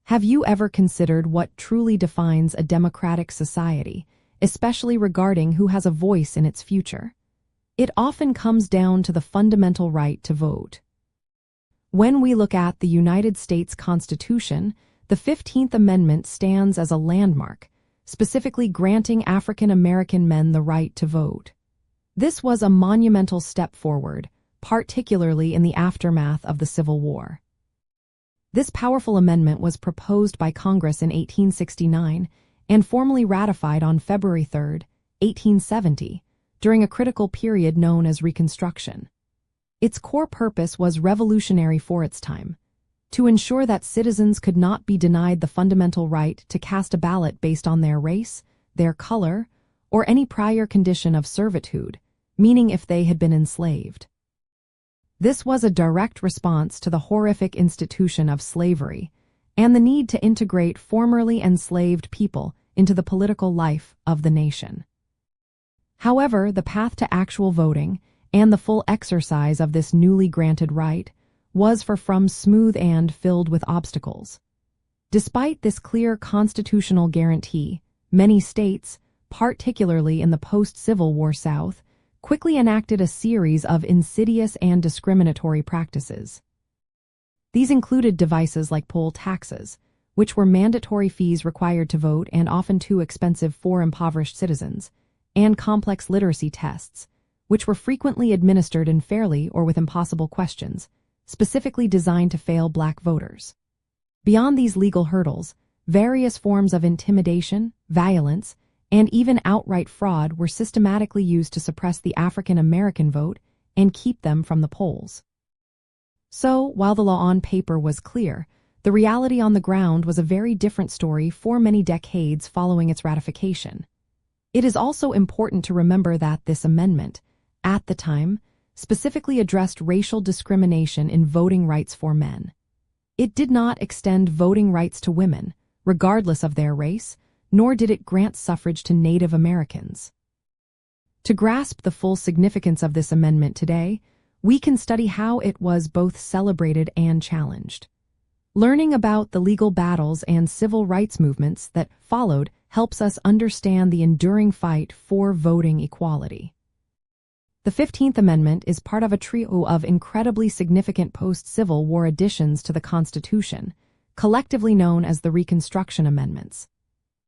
Have you ever considered what truly defines a democratic society, especially regarding who has a voice in its future? It often comes down to the fundamental right to vote. When we look at the United States Constitution, the 15th Amendment stands as a landmark, specifically granting African American men the right to vote. This was a monumental step forward, particularly in the aftermath of the Civil War. This powerful amendment was proposed by Congress in 1869 and formally ratified on February 3, 1870, during a critical period known as Reconstruction. Its core purpose was revolutionary for its time, to ensure that citizens could not be denied the fundamental right to cast a ballot based on their race, their color, or any prior condition of servitude, meaning if they had been enslaved. This was a direct response to the horrific institution of slavery and the need to integrate formerly enslaved people into the political life of the nation. However, the path to actual voting and the full exercise of this newly granted right was far from smooth and filled with obstacles. Despite this clear constitutional guarantee, many states, particularly in the post-Civil War South, quickly enacted a series of insidious and discriminatory practices. These included devices like poll taxes, which were mandatory fees required to vote and often too expensive for impoverished citizens, and complex literacy tests, which were frequently administered unfairly or with impossible questions, specifically designed to fail Black voters. Beyond these legal hurdles, various forms of intimidation, violence, and even outright fraud were systematically used to suppress the African American vote and keep them from the polls. So, while the law on paper was clear, the reality on the ground was a very different story for many decades following its ratification. It is also important to remember that this amendment, at the time, specifically addressed racial discrimination in voting rights for men. It did not extend voting rights to women, regardless of their race, nor did it grant suffrage to Native Americans. To grasp the full significance of this amendment today, we can study how it was both celebrated and challenged. Learning about the legal battles and civil rights movements that followed helps us understand the enduring fight for voting equality. The 15th Amendment is part of a trio of incredibly significant post-Civil War additions to the Constitution, collectively known as the Reconstruction Amendments.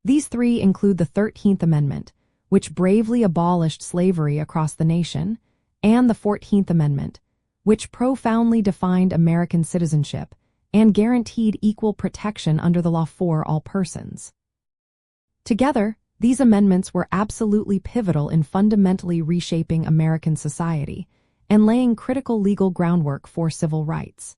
These three include the 13th Amendment, which bravely abolished slavery across the nation, and the 14th Amendment, which profoundly defined American citizenship and guaranteed equal protection under the law for all persons. Together, these amendments were absolutely pivotal in fundamentally reshaping American society and laying critical legal groundwork for civil rights.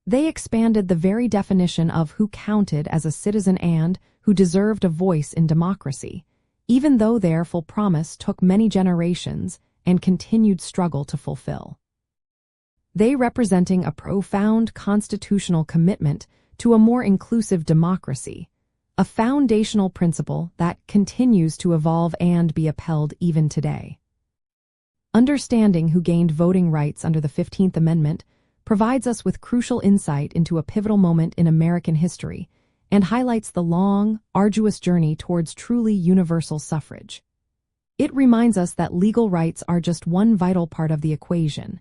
They expanded the very definition of who counted as a citizen and who deserved a voice in democracy, even though their full promise took many generations and continued struggle to fulfill. They representing a profound constitutional commitment to a more inclusive democracy, a foundational principle that continues to evolve and be upheld even today. Understanding who gained voting rights under the 15th Amendment provides us with crucial insight into a pivotal moment in American history and highlights the long, arduous journey towards truly universal suffrage. It reminds us that legal rights are just one vital part of the equation,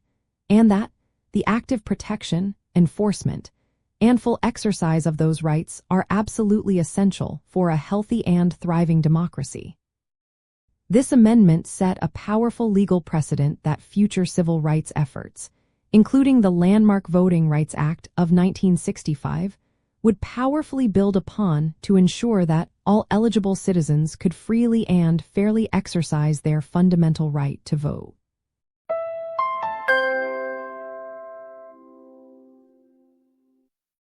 and that the active protection, enforcement, and full exercise of those rights are absolutely essential for a healthy and thriving democracy. This amendment set a powerful legal precedent that future civil rights efforts, including the landmark Voting Rights Act of 1965, would powerfully build upon to ensure that all eligible citizens could freely and fairly exercise their fundamental right to vote.